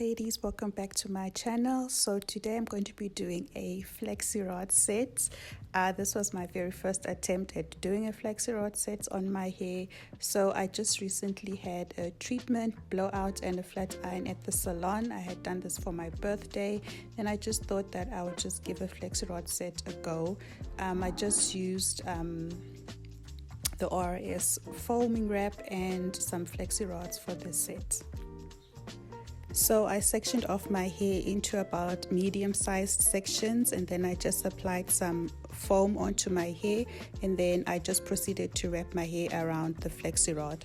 ladies, welcome back to my channel. So today I'm going to be doing a flexi rod set. This was my very first attempt at doing a flexi rod set on my hair. So I just recently had a treatment, blowout and a flat iron at the salon. I had done this for my birthday and I just thought that I would just give a flexi rod set a go. I just used the ORS foaming wrap and some flexi rods for this set. So I sectioned off my hair into about medium-sized sections, and then I just applied some foam onto my hair, and then I just proceeded to wrap my hair around the flexi rod.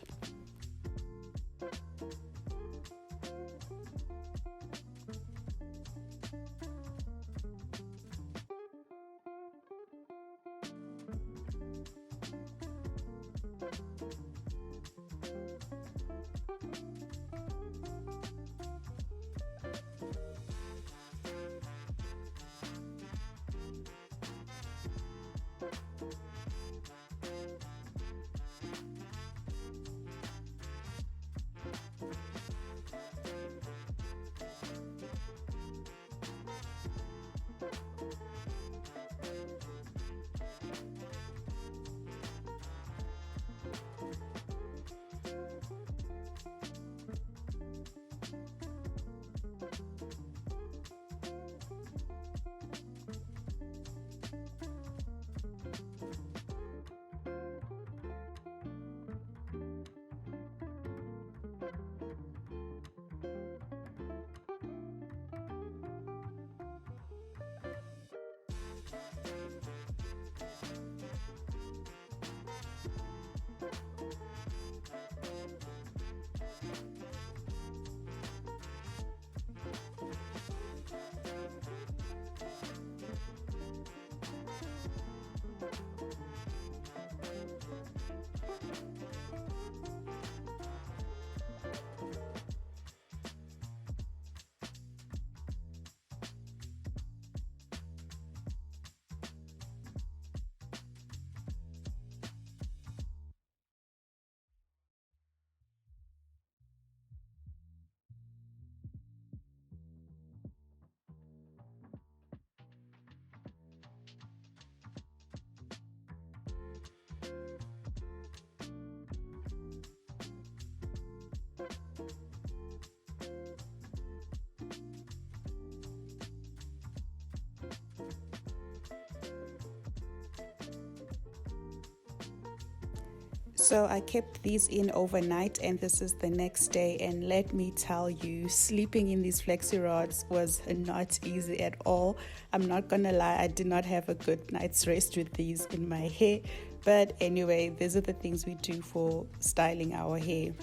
So I kept these in overnight and this is the next day, and let me tell you, sleeping in these flexi rods was not easy at all. I'm not gonna lie, I did not have a good night's rest with these in my hair, but anyway, these are the things we do for styling our hair.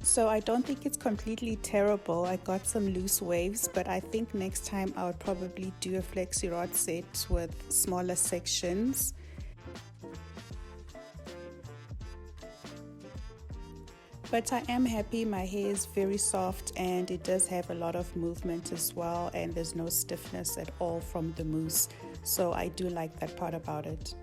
So I don't think it's completely terrible. I got some loose waves, but I think next time I would probably do a flexi rod set with smaller sections. But I am happy. My hair is very soft and it does have a lot of movement as well, and there's no stiffness at all from the mousse. So I do like that part about it.